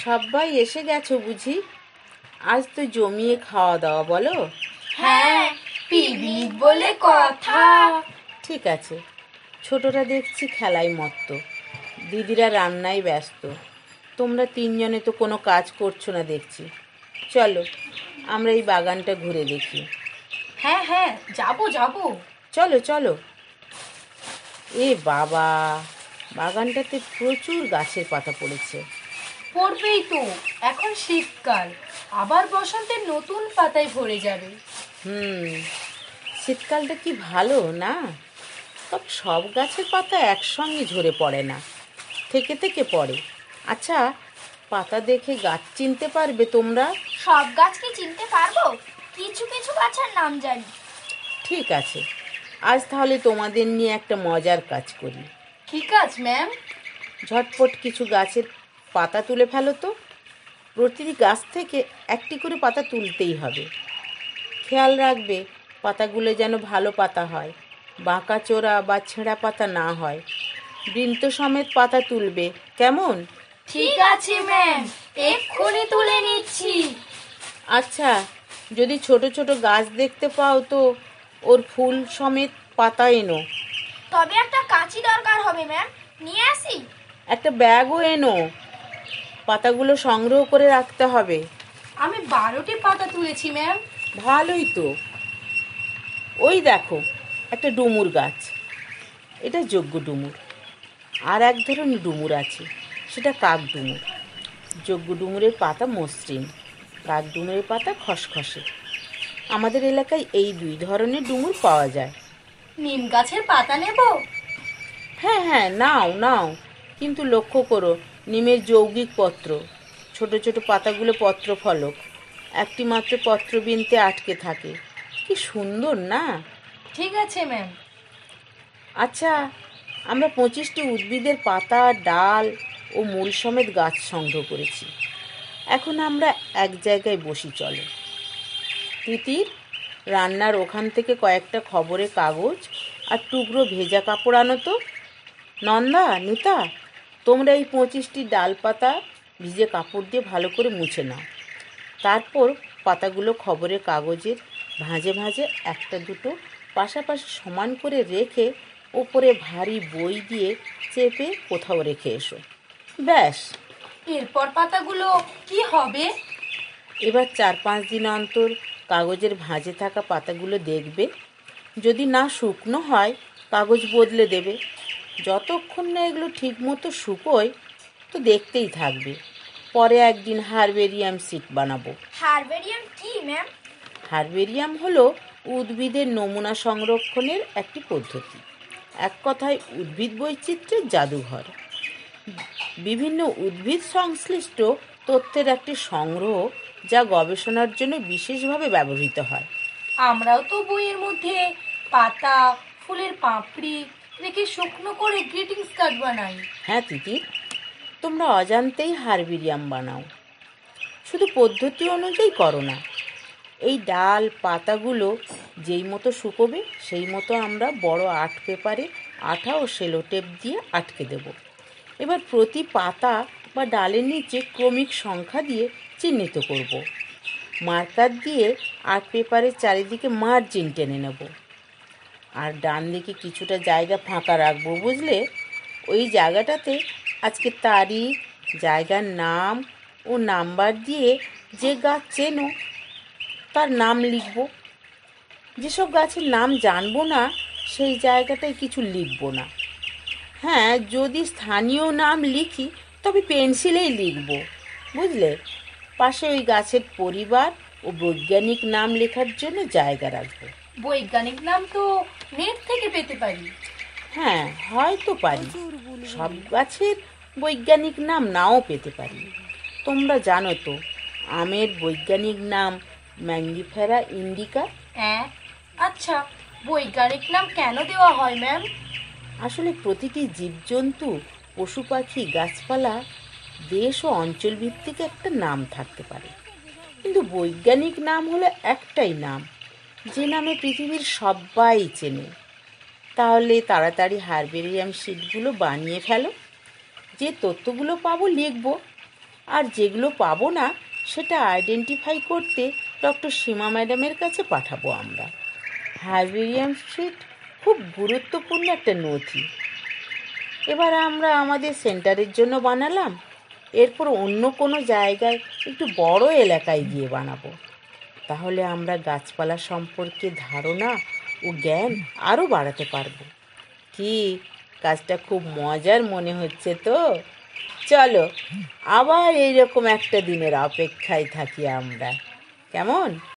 সবাই এসে গেছো বুঝি? আজ তো জমিয়ে খাওয়া দাওয়া বলো? হ্যাঁ, পিকনিক বলে কথা। ঠিক আছে, ছোটরা দেখছি খেলায় মত্ত, দিদিরা রান্নায় ব্যস্ত, তোমরা তিনজনে তো কোনো কাজ করছো না দেখছি। চলো আমরা এই বাগানটা ঘুরে দেখি। হ্যাঁ হ্যাঁ, যাবো যাবো। চলো চলো। এ বাবা, বাগানটাতে প্রচুর গাছের পাতা পড়েছে। পড়বেই তো, এখন শীতকাল, আবার বসন্তের নতুন পাতায় ভরে যাবে। শীতকালটা কি ভালো না? তবে সব গাছের পাতা একসঙ্গে ঝরে পড়ে না, থেকে থেকে পড়ে। আচ্ছা, পাতা দেখে গাছ চিনতে পারবে তোমরা? সব গাছ কি চিনতে পারবো? কিছু কিছু গাছের নাম জানি। ঠিক আছে, আজ তাহলে তোমাদের নিয়ে একটা মজার কাজ করি। কি কাজ ম্যাম? ঝটপট কিছু গাছের পাতা তুলে ফেলো তো। প্রতিটি গাছ থেকে একটি করে পাতা তুলতেই হবে। খেয়াল রাখবে পাতাগুলো যেন ভালো পাতা হয়, বাঁকা চোরা বা ছেঁড়া পাতা না হয়। বৃন্ত সমেত পাতা তুলবে, কেমন? ঠিক আছে ম্যাম, এক্ষুনি তুলে নিচ্ছি। আচ্ছা, যদি ছোট ছোট গাছ দেখতে পাও তো ওর ফুল সমেত পাতা এনো। তবে একটা কাঁচি দরকার হবে ম্যাম, নিয়ে আসি? একটা ব্যাগও এনো, পাতাগুলো সংগ্রহ করে রাখতে হবে। আমি 12টি পাতা তুলেছি ম্যাম। ভালোই তো। ওই দেখো একটা ডুমুর গাছ, এটা যজ্ঞ ডুমুর। আর এক ধরনের ডুমুর আছে, সেটা কাক ডুমুর। যজ্ঞ ডুমুরের পাতা মসৃণ, কাক ডুমুরের পাতা খসখসে। আমাদের এলাকায় এই দুই ধরনের ডুমুর পাওয়া যায়। নিম গাছের পাতা নেব? হ্যাঁ হ্যাঁ, নাও নাও, কিন্তু লক্ষ্য করো নিমের যৌগিক পত্র। ছোট ছোট পাতাগুলো পত্র ফলক, একটি মাত্র পত্রবিন্দুতে আটকে থাকে। কি সুন্দর না? ঠিক আছে ম্যাম। আচ্ছা, আমরা 25টি উদ্ভিদের পাতা, ডাল ও মূল সমেত গাছ সংগ্রহ করেছি। এখন আমরা এক জায়গায় বসি, চলো। তিতির, রান্নার ওখান থেকে কয়েকটা খবরের কাগজ আর টুকরো ভেজা কাপড় আনো তো। নন্দা, নিতা, তোমরা এই 25টি ডালপাতা ভিজে কাপড় দিয়ে ভালো করে মুছে নাও। তারপর পাতাগুলো খবরের কাগজের ভাঁজে ভাঁজে একটা দুটো পাশাপাশি সমান করে রেখে ওপরে ভারী বই দিয়ে চেপে কোথাও রেখে এসো। ব্যাস। এরপর পাতাগুলো কি হবে? এবার 4-5 দিন অন্তর কাগজের ভাঁজে থাকা পাতাগুলো দেখবে। যদি না শুকনো হয় কাগজ বদলে দেবে। যতক্ষণ না এগুলো ঠিক মতো শুকোয় তো দেখতেই থাকবে। পরে একদিন হারবেরিয়াম সিড বানাবো। হারবেরিয়াম কি ম্যাম? হারবেরিয়াম হলো উদ্ভিদের নমুনা সংরক্ষণের একটি পদ্ধতি। এক কথায় উদ্ভিদ বৈচিত্র্যের জাদুঘর। বিভিন্ন উদ্ভিদ সংশ্লিষ্ট তথ্যের একটি সংগ্রহ, যা গবেষণার জন্য বিশেষভাবে ব্যবহৃত হয়। আমরাও তো বইয়ের মধ্যে পাতা, ফুলের পাপড়ি রেখে শুকনো করে গ্রিটিংস কার্ড বানাই। হ্যাঁ তিতির, তোমরা অজান্তেই হারবেরিয়াম বানাও, শুধু পদ্ধতি অনুযায়ী করো না। এই ডাল পাতাগুলো যেই মতো শুকোবে সেই মতো আমরা বড় আর্ট পেপারে আঠা ও সেলোটেপ দিয়ে আটকে দেব। এবার প্রতি পাতা বা ডালের নিচে ক্রমিক সংখ্যা দিয়ে চিহ্নিত করব। মার্কার দিয়ে আর্ট পেপারের চারিদিকে মার্জিন টেনে নেব। আর ডান দিকে কিছুটা জায়গা ফাঁকা রাখবো, বুঝলে? ওই জায়গাটাতে আজকে তারিখ, জায়গার নাম ও নাম্বার দিয়ে যে গাছ চেনো তার নাম লিখব। যেসব গাছের নাম জানবো না সেই জায়গাটায় কিছু লিখব না। হ্যাঁ, যদি স্থানীয় নাম লিখি তবে পেন্সিলেই লিখব, বুঝলে? পাশে ওই গাছের পরিবার ও বৈজ্ঞানিক নাম লেখার জন্য জায়গা রাখবো। বৈজ্ঞানিক নাম তো নেট থেকে পেতে পারি। হ্যাঁ, হয়তো পারি। সব গাছের বৈজ্ঞানিক নাম নাও পেতে পারি। তোমরা জানো তো আমের বৈজ্ঞানিক নাম ম্যাঙ্গিফেরা ইন্ডিকা। হ্যাঁ, আচ্ছা, বৈজ্ঞানিক নাম কেন দেওয়া হয় ম্যাম? আসলে প্রতিটি জীবজন্তু, পশু পাখি, গাছপালা দেশ ও অঞ্চল ভিত্তিক একটা নাম থাকতে পারে, কিন্তু বৈজ্ঞানিক নাম হলো একটাই নাম, যে নামে পৃথিবীর সবাই চেনে। তাহলে তাড়াতাড়ি হারবেরিয়াম শিটগুলো বানিয়ে ফেলো। যে তথ্যগুলো পাবো লিখবো, আর যেগুলো পাবো না সেটা আইডেন্টিফাই করতে ডক্টর সীমা ম্যাডামের কাছে পাঠাবো আমরা। হার্বেরিয়াম শিট খুব গুরুত্বপূর্ণ একটা নথি। এবার আমরা আমাদের সেন্টারের জন্য বানালাম, এরপর অন্য কোনো জায়গায় একটু বড় এলাকায় গিয়ে বানাবো। তাহলে আমরা গাছপালা সম্পর্কে ধারণা ও জ্ঞান আরও বাড়াতে পারবো। কি, কাজটা খুব মজার মনে হচ্ছে তো? চলো আবার এইরকম একটা দিনের অপেক্ষায় থাকি আমরা, কেমন?